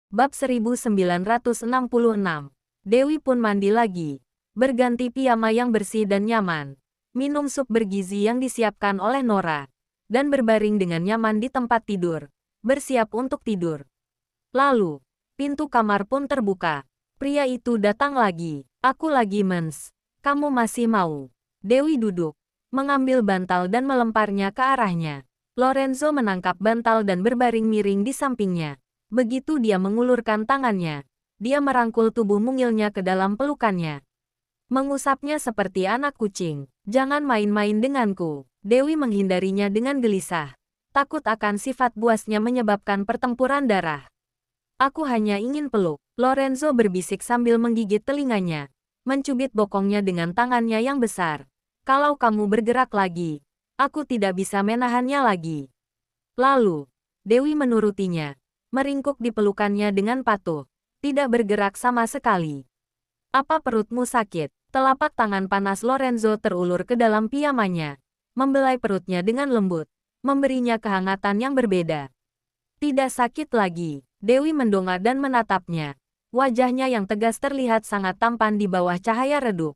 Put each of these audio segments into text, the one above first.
Bab 1966. Dewi pun mandi lagi. Berganti piyama yang bersih dan nyaman. Minum sup bergizi yang disiapkan oleh Nora. Dan berbaring dengan nyaman di tempat tidur. Bersiap untuk tidur. Lalu, pintu kamar pun terbuka. Pria itu datang lagi. Aku lagi mens. Kamu masih mau? Dewi duduk. Mengambil bantal dan melemparnya ke arahnya. Lorenzo menangkap bantal dan berbaring miring di sampingnya. Begitu dia mengulurkan tangannya, dia merangkul tubuh mungilnya ke dalam pelukannya. Mengusapnya seperti anak kucing. Jangan main-main denganku. Dewi menghindarinya dengan gelisah. Takut akan sifat buasnya menyebabkan pertempuran darah. Aku hanya ingin peluk. Lorenzo berbisik sambil menggigit telinganya. Mencubit bokongnya dengan tangannya yang besar. Kalau kamu bergerak lagi, aku tidak bisa menahannya lagi. Lalu, Dewi menurutinya. Meringkuk di pelukannya dengan patuh. Tidak bergerak sama sekali. Apa perutmu sakit? Telapak tangan panas Lorenzo terulur ke dalam piyamanya. Membelai perutnya dengan lembut. Memberinya kehangatan yang berbeda. Tidak sakit lagi. Dewi mendongak dan menatapnya. Wajahnya yang tegas terlihat sangat tampan di bawah cahaya redup.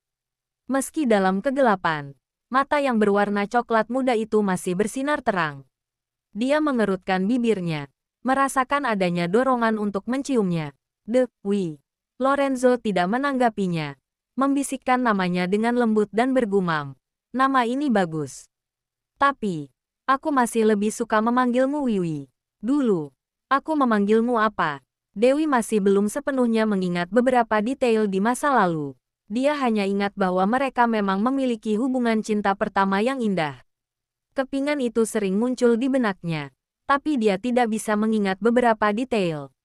Meski dalam kegelapan, mata yang berwarna coklat muda itu masih bersinar terang. Dia mengerutkan bibirnya. Merasakan adanya dorongan untuk menciumnya. Dewi. Lorenzo tidak menanggapinya. Membisikkan namanya dengan lembut dan bergumam. Nama ini bagus. Tapi, aku masih lebih suka memanggilmu Wiwi. Dulu, aku memanggilmu apa? Dewi masih belum sepenuhnya mengingat beberapa detail di masa lalu. Dia hanya ingat bahwa mereka memang memiliki hubungan cinta pertama yang indah. Kepingan itu sering muncul di benaknya. Tapi dia tidak bisa mengingat beberapa detail.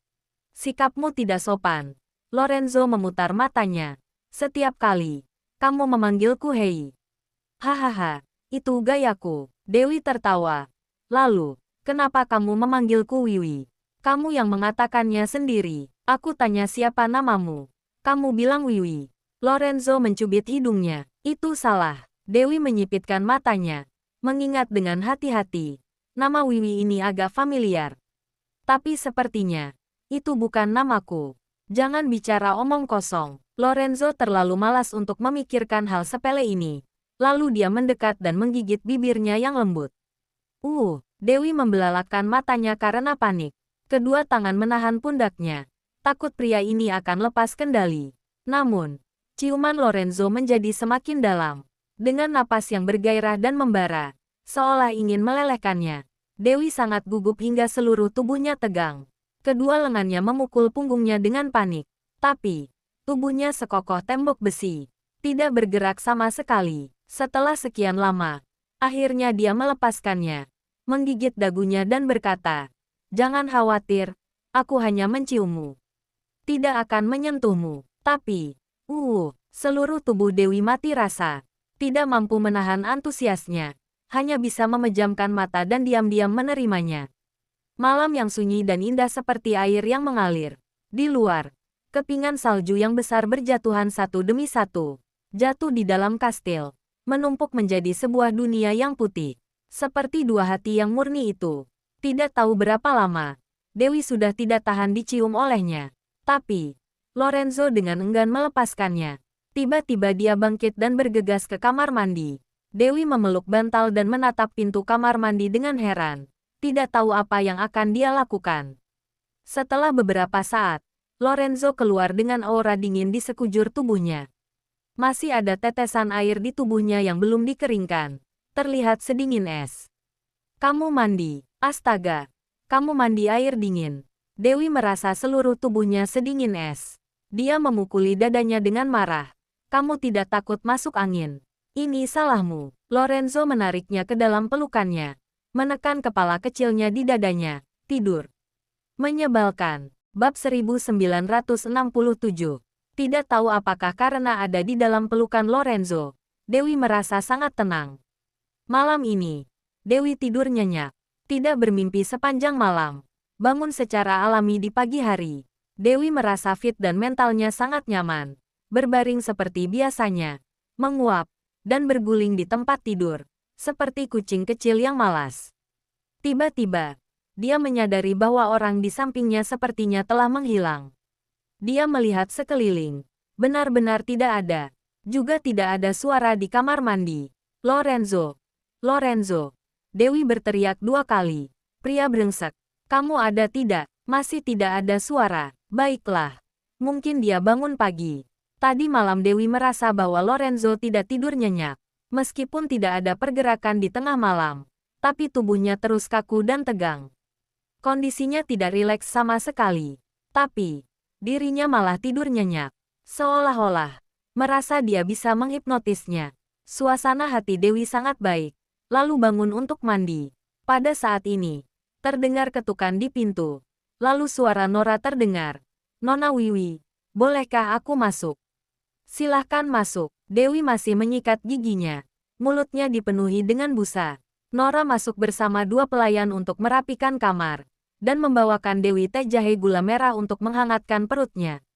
Sikapmu tidak sopan. Lorenzo memutar matanya. Setiap kali, kamu memanggilku Hei. Hahaha, itu gayaku. Dewi tertawa. Lalu, kenapa kamu memanggilku Wiwi? Kamu yang mengatakannya sendiri. Aku tanya siapa namamu. Kamu bilang Wiwi. Lorenzo mencubit hidungnya. Itu salah. Dewi menyipitkan matanya. Mengingat dengan hati-hati. Nama Wiwi ini agak familiar. Tapi sepertinya, itu bukan namaku. Jangan bicara omong kosong. Lorenzo terlalu malas untuk memikirkan hal sepele ini. Lalu dia mendekat dan menggigit bibirnya yang lembut. Dewi membelalakkan matanya karena panik. Kedua tangan menahan pundaknya. Takut pria ini akan lepas kendali. Namun, ciuman Lorenzo menjadi semakin dalam. Dengan napas yang bergairah dan membara, seolah ingin melelehkannya. Dewi sangat gugup hingga seluruh tubuhnya tegang. Kedua lengannya memukul punggungnya dengan panik. Tapi, tubuhnya sekokoh tembok besi. Tidak bergerak sama sekali. Setelah sekian lama, akhirnya dia melepaskannya. Menggigit dagunya dan berkata, "Jangan khawatir, aku hanya menciummu. Tidak akan menyentuhmu." Tapi, seluruh tubuh Dewi mati rasa. Tidak mampu menahan antusiasnya. Hanya bisa memejamkan mata dan diam-diam menerimanya. Malam yang sunyi dan indah seperti air yang mengalir. Di luar, kepingan salju yang besar berjatuhan satu demi satu. Jatuh di dalam kastil. Menumpuk menjadi sebuah dunia yang putih. Seperti dua hati yang murni itu. Tidak tahu berapa lama, Dewi sudah tidak tahan dicium olehnya. Tapi, Lorenzo dengan enggan melepaskannya. Tiba-tiba dia bangkit dan bergegas ke kamar mandi. Dewi memeluk bantal dan menatap pintu kamar mandi dengan heran. Tidak tahu apa yang akan dia lakukan. Setelah beberapa saat, Lorenzo keluar dengan aura dingin di sekujur tubuhnya. Masih ada tetesan air di tubuhnya yang belum dikeringkan. Terlihat sedingin es. Kamu mandi. Astaga. Kamu mandi air dingin. Dewi merasa seluruh tubuhnya sedingin es. Dia memukuli dadanya dengan marah. Kamu tidak takut masuk angin. Ini salahmu. Lorenzo menariknya ke dalam pelukannya. Menekan kepala kecilnya di dadanya. Tidur. Menyebalkan. Bab 1967. Tidak tahu apakah karena ada di dalam pelukan Lorenzo, Dewi merasa sangat tenang. Malam ini, Dewi tidur nyenyak. Tidak bermimpi sepanjang malam. Bangun secara alami di pagi hari. Dewi merasa fit dan mentalnya sangat nyaman. Berbaring seperti biasanya. Menguap. Dan berguling di tempat tidur, seperti kucing kecil yang malas. Tiba-tiba, Dia menyadari bahwa orang di sampingnya sepertinya telah menghilang. Dia melihat sekeliling. Benar-benar tidak ada. Juga tidak ada suara di kamar mandi. Lorenzo! Lorenzo! Dewi berteriak 2 kali. Pria brengsek. Kamu ada tidak? Masih tidak ada suara. Baiklah. Mungkin dia bangun pagi. Tadi malam Dewi merasa bahwa Lorenzo tidak tidur nyenyak. Meskipun tidak ada pergerakan di tengah malam. Tapi tubuhnya terus kaku dan tegang. Kondisinya tidak rileks sama sekali. Tapi, dirinya malah tidur nyenyak. Seolah-olah, merasa dia bisa menghipnotisnya. Suasana hati Dewi sangat baik. Lalu bangun untuk mandi. Pada saat ini, terdengar ketukan di pintu. Lalu suara Nora terdengar. Nona Wiwi, bolehkah aku masuk? Silahkan masuk. Dewi masih menyikat giginya. Mulutnya dipenuhi dengan busa. Nora masuk bersama 2 pelayan untuk merapikan kamar. Dan membawakan Dewi teh jahe gula merah untuk menghangatkan perutnya.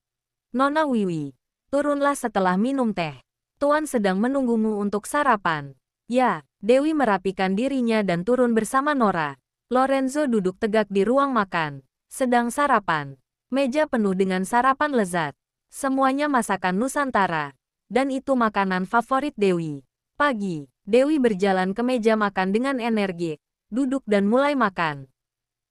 Nona Wiwi, turunlah setelah minum teh. Tuan sedang menunggumu untuk sarapan. Ya, Dewi merapikan dirinya dan turun bersama Nora. Lorenzo duduk tegak di ruang makan. Sedang sarapan. Meja penuh dengan sarapan lezat. Semuanya masakan Nusantara. Dan itu makanan favorit Dewi. Pagi, Dewi berjalan ke meja makan dengan energi. Duduk dan mulai makan.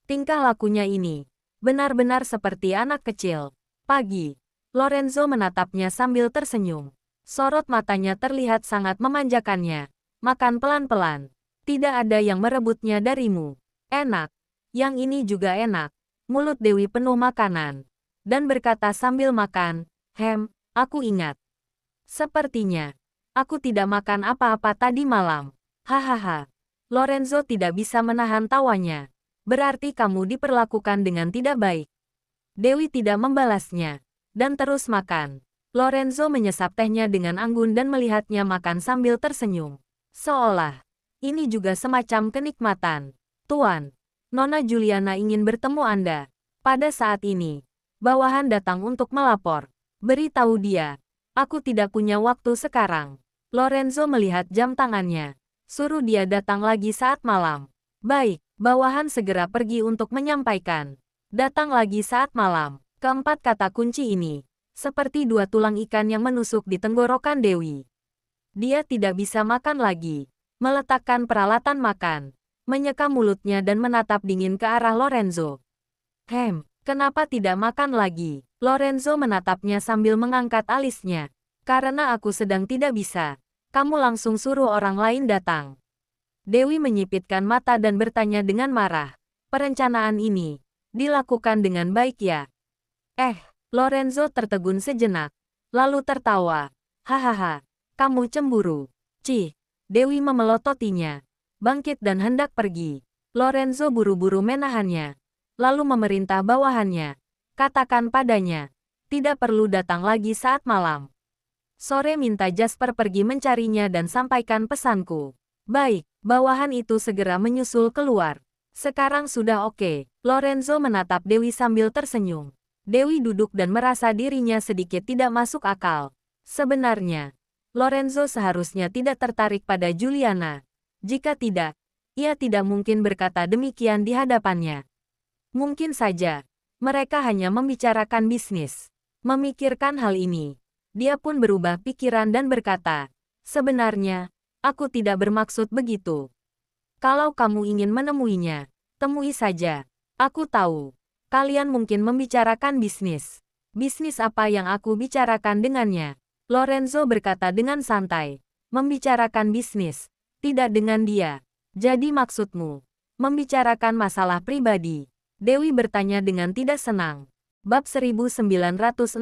Tingkah lakunya ini benar-benar seperti anak kecil. Pagi, Lorenzo menatapnya sambil tersenyum. Sorot matanya terlihat sangat memanjakannya. Makan pelan-pelan. Tidak ada yang merebutnya darimu. Enak. Yang ini juga enak. Mulut Dewi penuh makanan. Dan berkata sambil makan, aku ingat. Sepertinya, aku tidak makan apa-apa tadi malam. Hahaha. Lorenzo tidak bisa menahan tawanya. Berarti kamu diperlakukan dengan tidak baik. Dewi tidak membalasnya. Dan terus makan. Lorenzo menyesap tehnya dengan anggun dan melihatnya makan sambil tersenyum. Seolah, ini juga semacam kenikmatan. Tuan, Nona Juliana ingin bertemu Anda. Pada saat ini, bawahan datang untuk melapor. Beritahu dia, aku tidak punya waktu sekarang. Lorenzo melihat jam tangannya. Suruh dia datang lagi saat malam. Baik, bawahan segera pergi untuk menyampaikan. Datang lagi saat malam. Keempat kata kunci ini, seperti 2 tulang ikan yang menusuk di tenggorokan Dewi. Dia tidak bisa makan lagi. Meletakkan peralatan makan. Menyeka mulutnya dan menatap dingin ke arah Lorenzo. Kenapa tidak makan lagi? Lorenzo menatapnya sambil mengangkat alisnya. Karena aku sedang tidak bisa. Kamu langsung suruh orang lain datang. Dewi menyipitkan mata dan bertanya dengan marah. Perencanaan ini dilakukan dengan baik ya? Lorenzo tertegun sejenak. Lalu tertawa. Hahaha, kamu cemburu. Cih, Dewi memelototinya. Bangkit dan hendak pergi. Lorenzo buru-buru menahannya. Lalu memerintah bawahannya. Katakan padanya, tidak perlu datang lagi saat malam. Sore minta Jasper pergi mencarinya dan sampaikan pesanku. Baik, bawahan itu segera menyusul keluar. Sekarang sudah oke. Lorenzo menatap Dewi sambil tersenyum. Dewi duduk dan merasa dirinya sedikit tidak masuk akal. Sebenarnya, Lorenzo seharusnya tidak tertarik pada Juliana. Jika tidak, ia tidak mungkin berkata demikian di hadapannya. Mungkin saja, mereka hanya membicarakan bisnis. Memikirkan hal ini, dia pun berubah pikiran dan berkata, sebenarnya, aku tidak bermaksud begitu. Kalau kamu ingin menemuinya, temui saja. Aku tahu, kalian mungkin membicarakan bisnis. Bisnis apa yang aku bicarakan dengannya? Lorenzo berkata dengan santai. Membicarakan bisnis, tidak dengan dia. Jadi maksudmu, membicarakan masalah pribadi? Dewi bertanya dengan tidak senang. Bab 1968.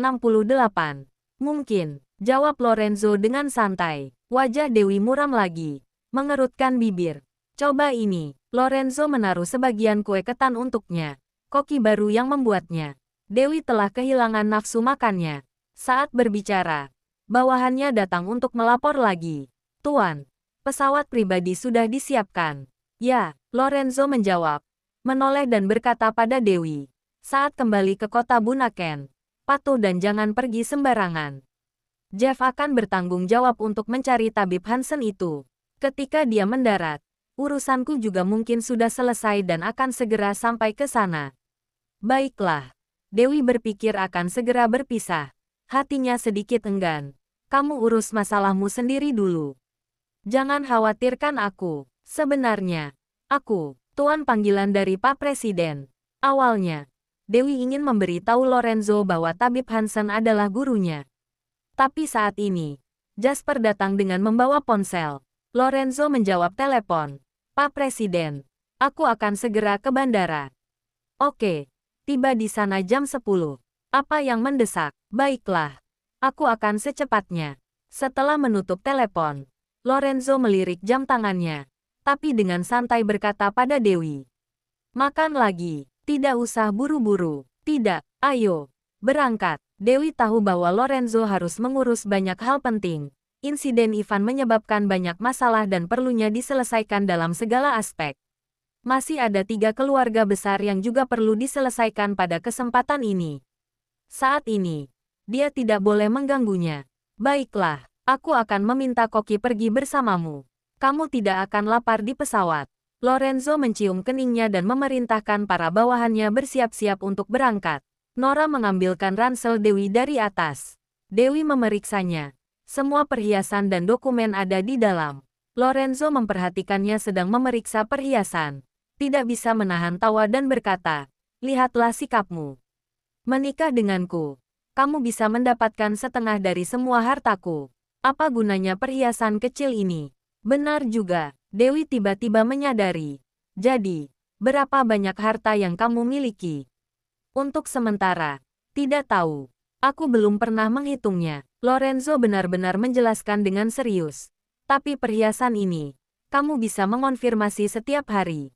Mungkin, jawab Lorenzo dengan santai. Wajah Dewi muram lagi. Mengerutkan bibir. Coba ini. Lorenzo menaruh sebagian kue ketan untuknya. Koki baru yang membuatnya. Dewi telah kehilangan nafsu makannya. Saat berbicara, bawahannya datang untuk melapor lagi. Tuan, pesawat pribadi sudah disiapkan. Ya, Lorenzo menjawab. Menoleh dan berkata pada Dewi. Saat kembali ke kota Bunaken, patuh dan jangan pergi sembarangan. Jeff akan bertanggung jawab untuk mencari tabib Hansen itu. Ketika dia mendarat, Urusanku juga mungkin sudah selesai dan akan segera sampai ke sana. Baiklah. Dewi berpikir akan segera berpisah. Hatinya sedikit enggan. Kamu urus masalahmu sendiri dulu. Jangan khawatirkan aku. Sebenarnya, aku, tuan panggilan dari Pak Presiden. Awalnya, Dewi ingin memberitahu Lorenzo bahwa Tabib Hansen adalah gurunya. Tapi saat ini, Jasper datang dengan membawa ponsel. Lorenzo menjawab telepon. Pak Presiden, aku akan segera ke bandara. Oke. Tiba di sana jam 10. Apa yang mendesak? Baiklah. Aku akan secepatnya. Setelah menutup telepon, Lorenzo melirik jam tangannya, tapi dengan santai berkata pada Dewi. Makan lagi. Tidak usah buru-buru. Tidak, ayo. Berangkat. Dewi tahu bahwa Lorenzo harus mengurus banyak hal penting. Insiden Ivan menyebabkan banyak masalah dan perlunya diselesaikan dalam segala aspek. Masih ada 3 keluarga besar yang juga perlu diselesaikan pada kesempatan ini. Saat ini, dia tidak boleh mengganggunya. Baiklah, aku akan meminta Koki pergi bersamamu. Kamu tidak akan lapar di pesawat. Lorenzo mencium keningnya dan memerintahkan para bawahannya bersiap-siap untuk berangkat. Nora mengambilkan ransel Dewi dari atas. Dewi memeriksanya. Semua perhiasan dan dokumen ada di dalam. Lorenzo memperhatikannya sedang memeriksa perhiasan. Tidak bisa menahan tawa dan berkata, lihatlah sikapmu. Menikah denganku, kamu bisa mendapatkan setengah dari semua hartaku. Apa gunanya perhiasan kecil ini? Benar juga, Dewi tiba-tiba menyadari. Jadi, berapa banyak harta yang kamu miliki? Untuk sementara, tidak tahu. Aku belum pernah menghitungnya. Lorenzo benar-benar menjelaskan dengan serius. Tapi perhiasan ini, kamu bisa mengonfirmasi setiap hari.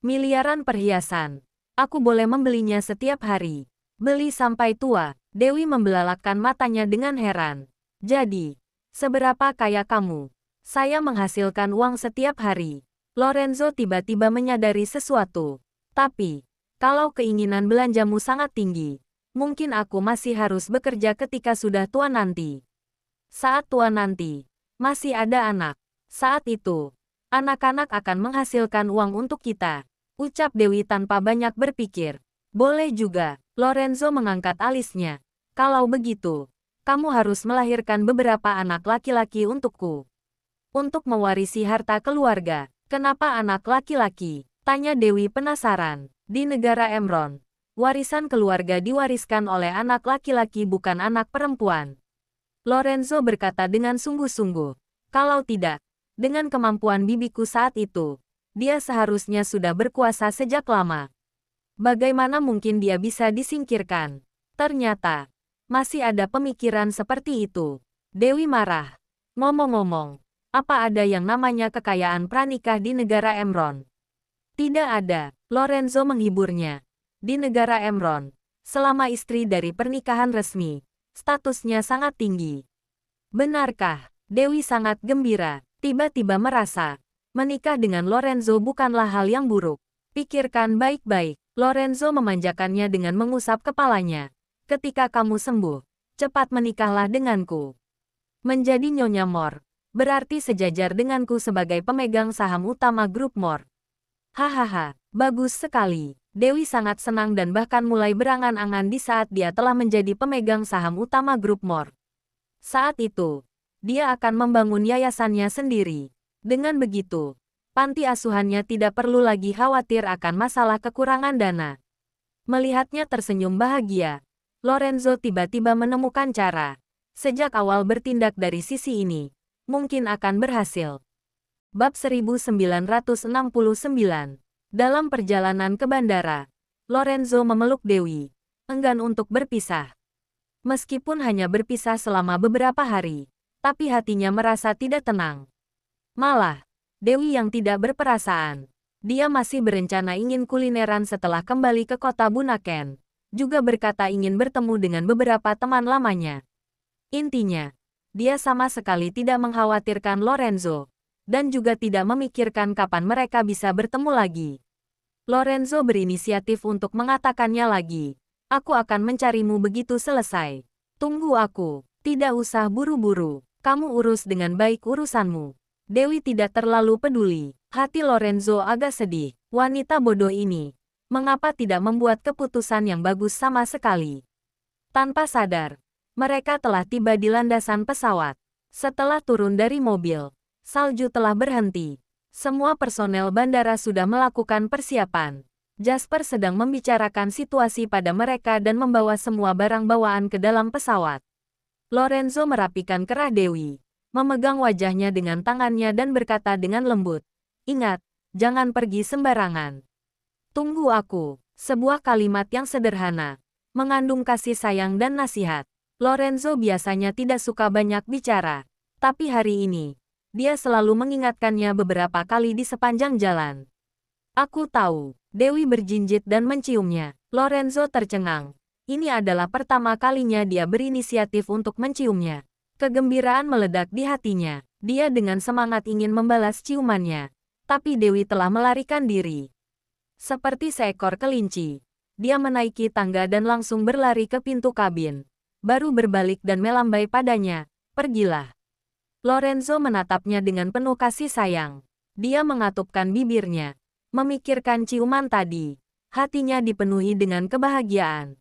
Miliaran perhiasan. Aku boleh membelinya setiap hari. Beli sampai tua. Dewi membelalakkan matanya dengan heran. Jadi, seberapa kaya kamu? Saya menghasilkan uang setiap hari. Lorenzo tiba-tiba menyadari sesuatu. Tapi, kalau keinginan belanjamu sangat tinggi, mungkin aku masih harus bekerja ketika sudah tua nanti. Saat tua nanti, masih ada anak. Saat itu, anak-anak akan menghasilkan uang untuk kita. Ucap Dewi tanpa banyak berpikir. Boleh juga, Lorenzo mengangkat alisnya. Kalau begitu, kamu harus melahirkan beberapa anak laki-laki untukku. Untuk mewarisi harta keluarga. Kenapa anak laki-laki? Tanya Dewi penasaran. Di negara Emron, warisan keluarga diwariskan oleh anak laki-laki bukan anak perempuan. Lorenzo berkata dengan sungguh-sungguh. Kalau tidak, dengan kemampuan bibiku saat itu, dia seharusnya sudah berkuasa sejak lama. Bagaimana mungkin dia bisa disingkirkan? Ternyata, masih ada pemikiran seperti itu. Dewi marah. Ngomong-ngomong, apa ada yang namanya kekayaan pranikah di negara Emron? Tidak ada, Lorenzo menghiburnya. Di negara Emron, selama istri dari pernikahan resmi, statusnya sangat tinggi. Benarkah? Dewi sangat gembira, tiba-tiba merasa, menikah dengan Lorenzo bukanlah hal yang buruk. Pikirkan baik-baik. Lorenzo memanjakannya dengan mengusap kepalanya. Ketika kamu sembuh, cepat menikahlah denganku. Menjadi Nyonya Mor, berarti sejajar denganku sebagai pemegang saham utama grup Mor. Hahaha, bagus sekali. Dewi sangat senang dan bahkan mulai berangan-angan di saat dia telah menjadi pemegang saham utama grup Mor. Saat itu, dia akan membangun yayasannya sendiri. Dengan begitu, panti asuhannya tidak perlu lagi khawatir akan masalah kekurangan dana. Melihatnya tersenyum bahagia, Lorenzo tiba-tiba menemukan cara. Sejak awal bertindak dari sisi ini, mungkin akan berhasil. Bab 1969. Dalam perjalanan ke bandara, Lorenzo memeluk Dewi, enggan untuk berpisah. Meskipun hanya berpisah selama beberapa hari, tapi hatinya merasa tidak tenang. Malah, Dewi yang tidak berperasaan. Dia masih berencana ingin kulineran setelah kembali ke kota Bunaken. Juga berkata ingin bertemu dengan beberapa teman lamanya. Intinya, dia sama sekali tidak mengkhawatirkan Lorenzo. Dan juga tidak memikirkan kapan mereka bisa bertemu lagi. Lorenzo berinisiatif untuk mengatakannya lagi. Aku akan mencarimu begitu selesai. Tunggu aku. Tidak usah buru-buru. Kamu urus dengan baik urusanmu. Dewi tidak terlalu peduli. Hati Lorenzo agak sedih. Wanita bodoh ini. Mengapa tidak membuat keputusan yang bagus sama sekali? Tanpa sadar, mereka telah tiba di landasan pesawat. Setelah turun dari mobil, salju telah berhenti. Semua personel bandara sudah melakukan persiapan. Jasper sedang membicarakan situasi pada mereka dan membawa semua barang bawaan ke dalam pesawat. Lorenzo merapikan kerah Dewi, memegang wajahnya dengan tangannya dan berkata dengan lembut, "Ingat, jangan pergi sembarangan. Tunggu aku." Sebuah kalimat yang sederhana, mengandung kasih sayang dan nasihat. Lorenzo biasanya tidak suka banyak bicara, tapi hari ini, dia selalu mengingatkannya beberapa kali di sepanjang jalan. "Aku tahu." Dewi berjinjit dan menciumnya. Lorenzo tercengang. Ini adalah pertama kalinya dia berinisiatif untuk menciumnya. Kegembiraan meledak di hatinya. Dia dengan semangat ingin membalas ciumannya. Tapi Dewi telah melarikan diri. Seperti seekor kelinci, dia menaiki tangga dan langsung berlari ke pintu kabin. Baru berbalik dan melambai padanya, "Pergilah." Lorenzo menatapnya dengan penuh kasih sayang. Dia mengatupkan bibirnya, memikirkan ciuman tadi. Hatinya dipenuhi dengan kebahagiaan.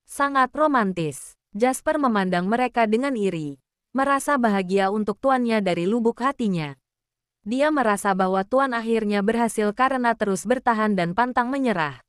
Sangat romantis. Jasper memandang mereka dengan iri. Merasa bahagia untuk tuannya dari lubuk hatinya. Dia merasa bahwa tuan akhirnya berhasil karena terus bertahan dan pantang menyerah.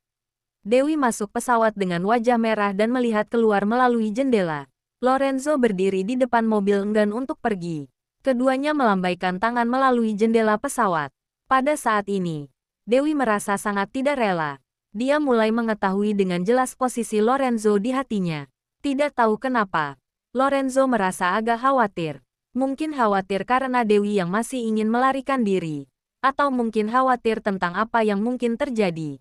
Dewi masuk pesawat dengan wajah merah dan melihat keluar melalui jendela. Lorenzo berdiri di depan mobil enggan untuk pergi. Keduanya melambaikan tangan melalui jendela pesawat. Pada saat ini, Dewi merasa sangat tidak rela. Dia mulai mengetahui dengan jelas posisi Lorenzo di hatinya. Tidak tahu kenapa, Lorenzo merasa agak khawatir. Mungkin khawatir karena Dewi yang masih ingin melarikan diri. Atau mungkin khawatir tentang apa yang mungkin terjadi.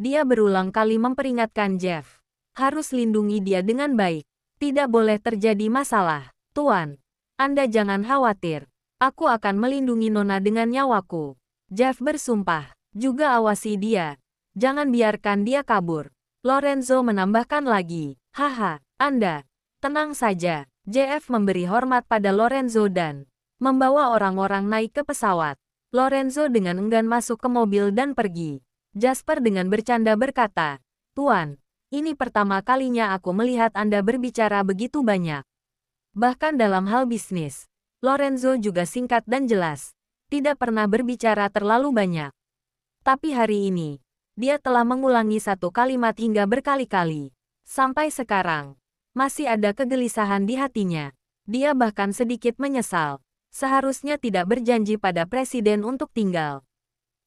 Dia berulang kali memperingatkan Jeff. Harus lindungi dia dengan baik. Tidak boleh terjadi masalah. "Tuan, Anda jangan khawatir. Aku akan melindungi Nona dengan nyawaku." Jeff bersumpah. "Juga awasi dia. Jangan biarkan dia kabur." Lorenzo menambahkan lagi. "Haha, Anda. Tenang saja." JF memberi hormat pada Lorenzo dan membawa orang-orang naik ke pesawat. Lorenzo dengan enggan masuk ke mobil dan pergi. Jasper dengan bercanda berkata, "Tuan, ini pertama kalinya aku melihat Anda berbicara begitu banyak." Bahkan dalam hal bisnis, Lorenzo juga singkat dan jelas. Tidak pernah berbicara terlalu banyak. Tapi hari ini, dia telah mengulangi satu kalimat hingga berkali-kali. Sampai sekarang, masih ada kegelisahan di hatinya. Dia bahkan sedikit menyesal. Seharusnya tidak berjanji pada presiden untuk tinggal.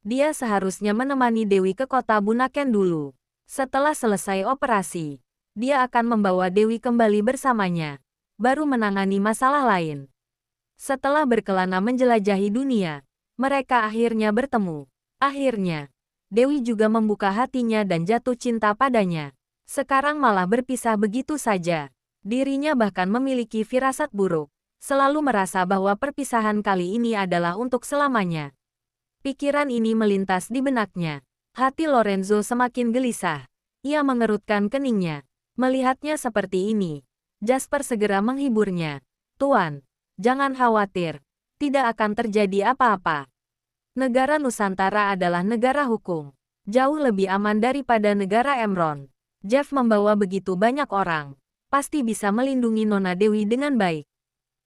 Dia seharusnya menemani Dewi ke kota Bunaken dulu. Setelah selesai operasi, dia akan membawa Dewi kembali bersamanya. Baru menangani masalah lain. Setelah berkelana menjelajahi dunia, mereka akhirnya bertemu. Akhirnya, Dewi juga membuka hatinya dan jatuh cinta padanya. Sekarang malah berpisah begitu saja. Dirinya bahkan memiliki firasat buruk. Selalu merasa bahwa perpisahan kali ini adalah untuk selamanya. Pikiran ini melintas di benaknya. Hati Lorenzo semakin gelisah. Ia mengerutkan keningnya. Melihatnya seperti ini, Jasper segera menghiburnya. "Tuan, jangan khawatir. Tidak akan terjadi apa-apa. Negara Nusantara adalah negara hukum. Jauh lebih aman daripada negara Emron. Jeff membawa begitu banyak orang. Pasti bisa melindungi Nona Dewi dengan baik.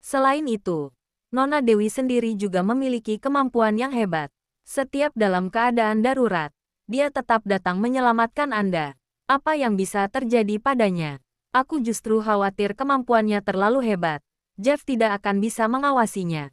Selain itu, Nona Dewi sendiri juga memiliki kemampuan yang hebat. Setiap dalam keadaan darurat, dia tetap datang menyelamatkan Anda. Apa yang bisa terjadi padanya? Aku justru khawatir kemampuannya terlalu hebat. Jeff tidak akan bisa mengawasinya."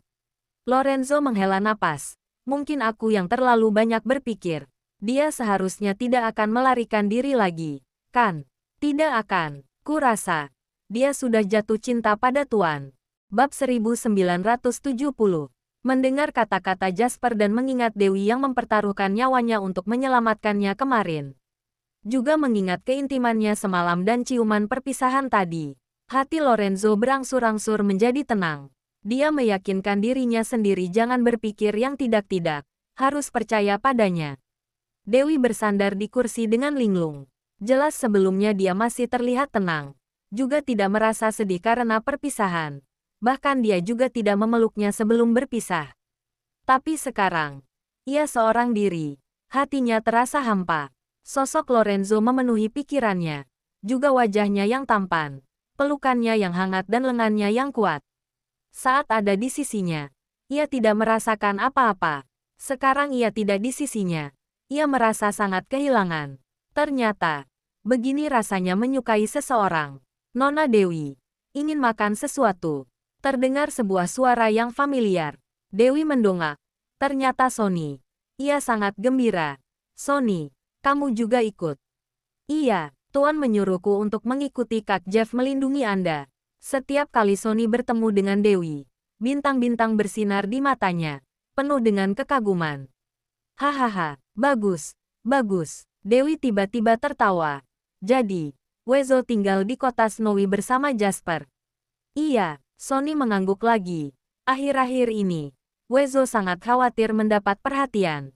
Lorenzo menghela napas. Mungkin aku yang terlalu banyak berpikir. Dia seharusnya tidak akan melarikan diri lagi. Kan? Tidak akan. Kurasa. Dia sudah jatuh cinta pada Tuan. Bab 1970. Mendengar kata-kata Jasper dan mengingat Dewi yang mempertaruhkan nyawanya untuk menyelamatkannya kemarin. Juga mengingat keintimannya semalam dan ciuman perpisahan tadi. Hati Lorenzo berangsur-angsur menjadi tenang. Dia meyakinkan dirinya sendiri jangan berpikir yang tidak-tidak. Harus percaya padanya. Dewi bersandar di kursi dengan linglung. Jelas sebelumnya dia masih terlihat tenang. Juga tidak merasa sedih karena perpisahan. Bahkan dia juga tidak memeluknya sebelum berpisah. Tapi sekarang, Ia seorang diri. Hatinya terasa hampa. Sosok Lorenzo memenuhi pikirannya. Juga wajahnya yang tampan. Pelukannya yang hangat dan lengannya yang kuat. Saat ada di sisinya, ia tidak merasakan apa-apa. Sekarang ia tidak di sisinya. Ia merasa sangat kehilangan. Ternyata, begini rasanya menyukai seseorang. Nona Dewi, ingin makan sesuatu. Terdengar sebuah suara yang familiar. Dewi mendongak. Ternyata Sony. Ia sangat gembira. Sony, kamu juga ikut. Iya, Tuan menyuruhku untuk mengikuti Kak Jeff melindungi Anda. Setiap kali Sony bertemu dengan Dewi, bintang-bintang bersinar di matanya, penuh dengan kekaguman. Hahaha, bagus, bagus. Dewi tiba-tiba tertawa. Jadi, Wezo tinggal di kota Snowy bersama Jasper. Iya, Sony mengangguk lagi. Akhir-akhir ini, Wezo sangat khawatir mendapat perhatian.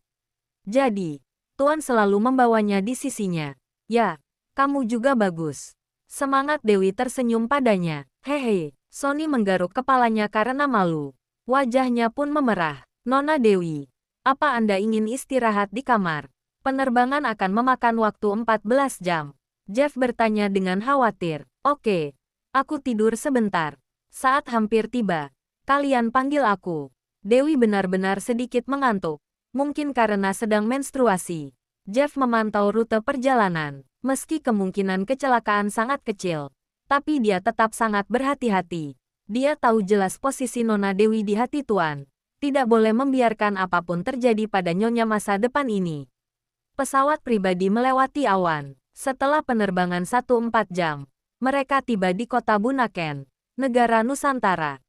Jadi, Tuan selalu membawanya di sisinya. Ya, kamu juga bagus. Semangat Dewi tersenyum padanya. Hehe, Sony menggaruk kepalanya karena malu. Wajahnya pun memerah. Nona Dewi, apa Anda ingin istirahat di kamar? Penerbangan akan memakan waktu 14 jam. Jeff bertanya dengan khawatir. Oke, aku tidur sebentar. Saat hampir tiba, kalian panggil aku. Dewi benar-benar sedikit mengantuk. Mungkin karena sedang menstruasi. Jeff memantau rute perjalanan. Meski kemungkinan kecelakaan sangat kecil, tapi dia tetap sangat berhati-hati. Dia tahu jelas posisi Nona Dewi di hati Tuan. Tidak boleh membiarkan apapun terjadi pada nyonya masa depan ini. Pesawat pribadi melewati awan. Setelah penerbangan 14 jam, mereka tiba di kota Bunaken, negara Nusantara.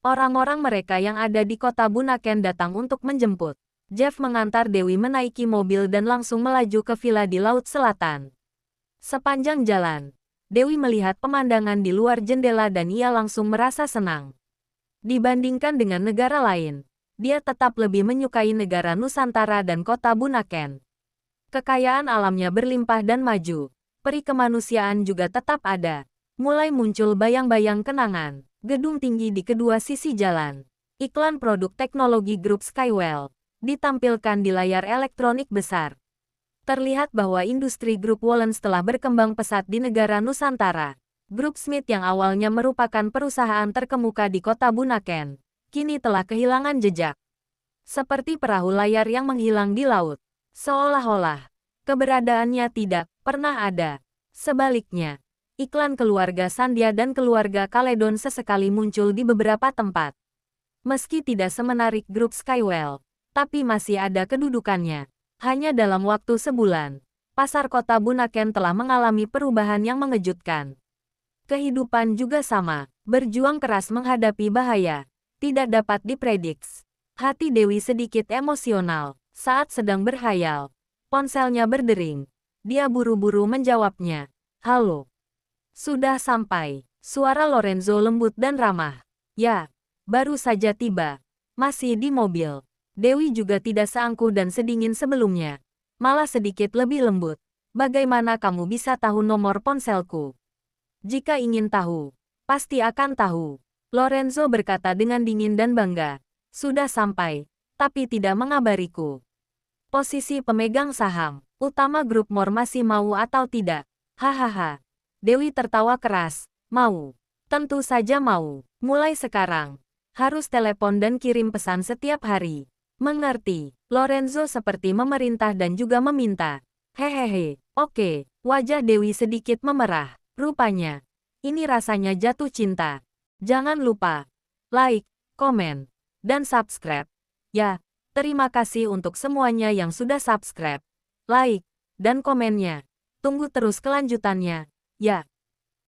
Orang-orang mereka yang ada di kota Bunaken datang untuk menjemput. Jeff mengantar Dewi menaiki mobil dan langsung melaju ke villa di Laut Selatan. Sepanjang jalan, Dewi melihat pemandangan di luar jendela dan ia langsung merasa senang. Dibandingkan dengan negara lain, dia tetap lebih menyukai negara Nusantara dan kota Bunaken. Kekayaan alamnya berlimpah dan maju. Peri kemanusiaan juga tetap ada. Mulai muncul bayang-bayang kenangan. Gedung tinggi di kedua sisi jalan. Iklan produk teknologi grup Skywell ditampilkan di layar elektronik besar. Terlihat bahwa industri grup Wollens telah berkembang pesat di negara Nusantara. Grup Smith yang awalnya merupakan perusahaan terkemuka di kota Bunaken, kini telah kehilangan jejak. Seperti perahu layar yang menghilang di laut. Seolah-olah, keberadaannya tidak pernah ada. Sebaliknya, iklan keluarga Sandhya dan keluarga Caledon sesekali muncul di beberapa tempat. Meski tidak semenarik grup Skywell, tapi masih ada kedudukannya. Hanya dalam waktu sebulan, pasar kota Bunaken telah mengalami perubahan yang mengejutkan. Kehidupan juga sama, berjuang keras menghadapi bahaya. Tidak dapat diprediksi. Hati Dewi sedikit emosional saat sedang berhayal. Ponselnya berdering. Dia buru-buru menjawabnya. Halo. Sudah sampai. Suara Lorenzo lembut dan ramah. Ya, baru saja tiba. Masih di mobil. Dewi juga tidak seangkuh dan sedingin sebelumnya. Malah sedikit lebih lembut. Bagaimana kamu bisa tahu nomor ponselku? Jika ingin tahu, pasti akan tahu. Lorenzo berkata dengan dingin dan bangga. Sudah sampai, tapi tidak mengabariku. Posisi pemegang saham utama grup Mor masih mau atau tidak? Hahaha. Dewi tertawa keras. Mau. Tentu saja mau. Mulai sekarang, harus telepon dan kirim pesan setiap hari. Mengerti. Lorenzo seperti memerintah dan juga meminta. Hehehe. Oke. Wajah Dewi sedikit memerah. Rupanya, ini rasanya jatuh cinta. Jangan lupa like, komen, dan subscribe. Ya, terima kasih untuk semuanya yang sudah subscribe, like, dan komennya. Tunggu terus kelanjutannya. Ya.